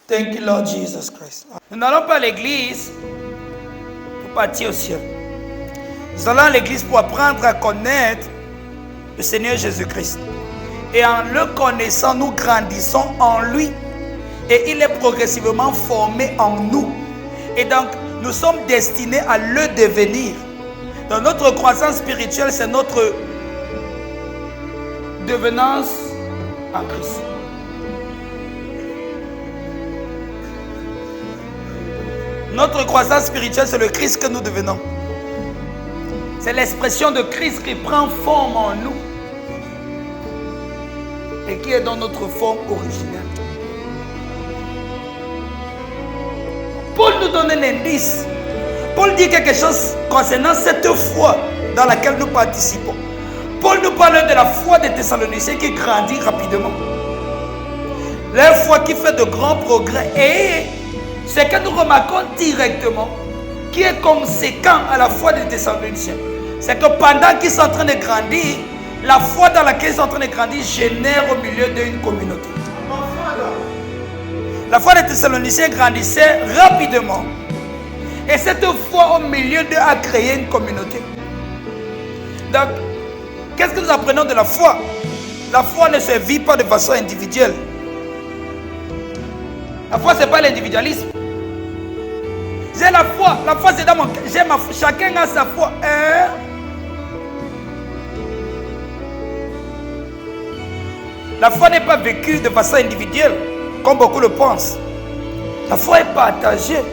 Thank you, Lord Jesus Christ. Nous n'allons pas à l'église pour partir au ciel. Nous allons à l'église pour apprendre à connaître le Seigneur Jésus-Christ. Et en le connaissant, nous grandissons en lui. Et il est progressivement formé en nous. Et donc, nous sommes destinés à le devenir. Dans notre croissance spirituelle, c'est notre devenance en Christ. Notre croissance spirituelle, c'est le Christ que nous devenons. C'est l'expression de Christ qui prend forme en nous et qui est dans notre forme originelle. Paul nous donne un indice. Paul dit quelque chose concernant cette foi dans laquelle nous participons. Paul nous parle de la foi des Thessaloniciens qui grandit rapidement. La foi qui fait de grands progrès. Et ce que nous remarquons directement, qui est conséquent à la foi des Thessaloniciens, c'est que pendant qu'ils sont en train de grandir, la foi dans laquelle ils sont en train de grandir génère au milieu d'une communauté. La foi des Thessaloniciens grandissait rapidement. Et cette foi au milieu d'eux a créé une communauté. Donc, qu'est-ce que nous apprenons de la foi? La foi ne se vit pas de façon individuelle. La foi, ce n'est pas l'individualisme. J'ai la foi c'est dans mon cœur. J'ai ma foi, chacun a sa foi. La foi n'est pas vécue de façon individuelle, comme beaucoup le pensent. La foi est partagée.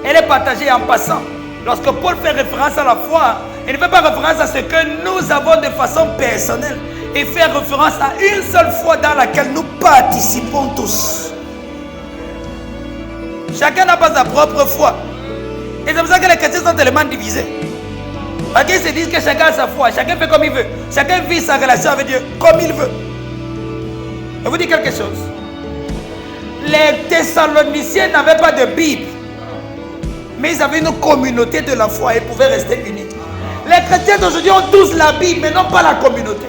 Elle est partagée en passant. Lorsque Paul fait référence à la foi, il ne fait pas référence à ce que nous avons de façon personnelle. Il fait référence à une seule foi dans laquelle nous participons tous. Chacun n'a pas sa propre foi. Et c'est pour ça que les chrétiens sont tellement divisés. Parce qu'ils se disent que chacun a sa foi, chacun fait comme il veut. Chacun vit sa relation avec Dieu comme il veut. Je vous dis quelque chose. Les Thessaloniciens n'avaient pas de Bible. Mais ils avaient une communauté de la foi et pouvaient rester unis. Les chrétiens d'aujourd'hui ont tous la Bible, mais non pas la communauté.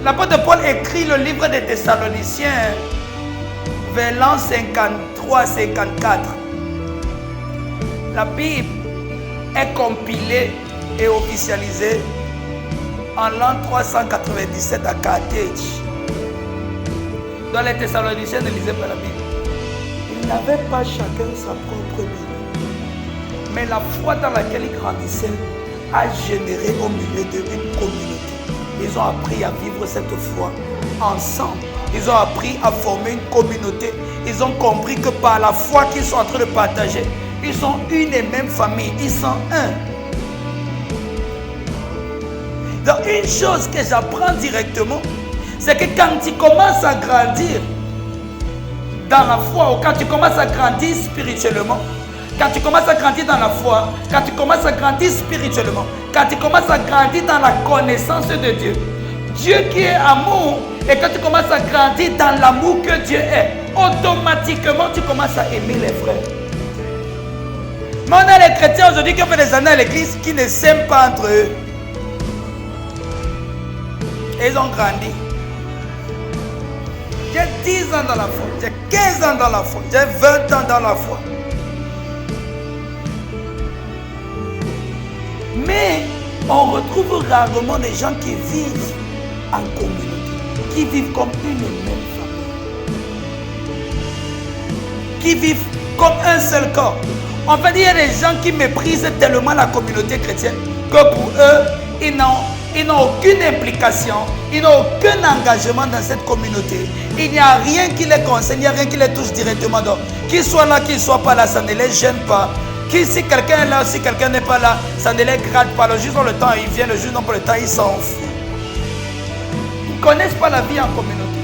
L'apôtre Paul écrit le livre des Thessaloniciens vers l'an 53-54. La Bible est compilée et officialisée en l'an 397 à Carthage. Dans les Thessaloniciens ne lisaient pas la Bible. Ils n'avaient pas chacun sa propre Bible. Mais la foi dans laquelle ils grandissaient a généré au milieu d'eux une communauté. Ils ont appris à vivre cette foi ensemble. Ils ont appris à former une communauté. Ils ont compris que par la foi qu'ils sont en train de partager, ils sont une et même famille. Ils sont un. Donc une chose que j'apprends directement, c'est que quand tu commences à grandir dans la foi, ou quand tu commences à grandir spirituellement, quand tu commences à grandir dans la foi, quand tu commences à grandir spirituellement, quand tu commences à grandir dans la connaissance de Dieu, Dieu qui est amour, et quand tu commences à grandir dans l'amour que Dieu est, automatiquement tu commences à aimer les frères. Mais on a les chrétiens aujourd'hui qui ont fait des années à l'église qui ne s'aiment pas entre eux. Et ils ont grandi. J'ai 10 ans dans la foi, j'ai 15 ans dans la foi, j'ai 20 ans dans la foi. Mais on retrouve rarement des gens qui vivent en communauté, qui vivent comme une et même famille, qui vivent comme un seul corps. En fait, il y a des gens qui méprisent tellement la communauté chrétienne que pour eux, ils n'ont aucune implication, ils n'ont aucun engagement dans cette communauté. Il n'y a rien qui les concerne, il n'y a rien qui les touche directement. Donc, qu'ils soient là, qu'ils ne soient pas là, ça ne les gêne pas. Si quelqu'un est là, si quelqu'un n'est pas là, ça ne les gratte pas. Le juge ont le temps, il vient, le juge n'a pas le temps, il s'en fout. Ils ne connaissent pas la vie en communauté.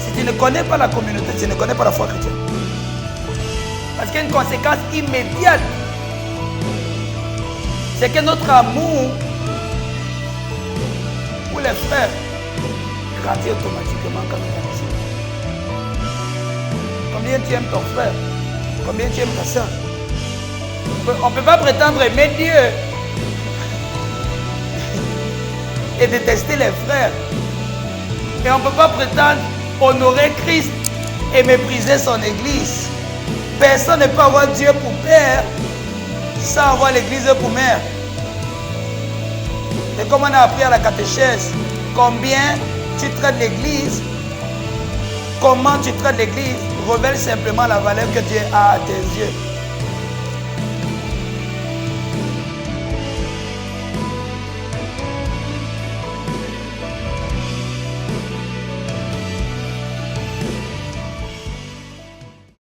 Si tu ne connais pas la communauté, tu ne connais pas la foi chrétienne. Parce qu'il y a une conséquence immédiate. C'est que notre amour pour les frères grandit automatiquement quand on est ensemble. Combien tu aimes ton frère? Combien tu aimes ta soeur? On ne peut pas prétendre aimer Dieu et détester les frères. Et on ne peut pas prétendre honorer Christ et mépriser son église. Personne ne peut avoir Dieu pour père sans avoir l'église pour mère. Et comme on a appris à la catéchèse, combien tu traites l'église, comment tu traites l'église, révèle simplement la valeur que Dieu a à tes yeux.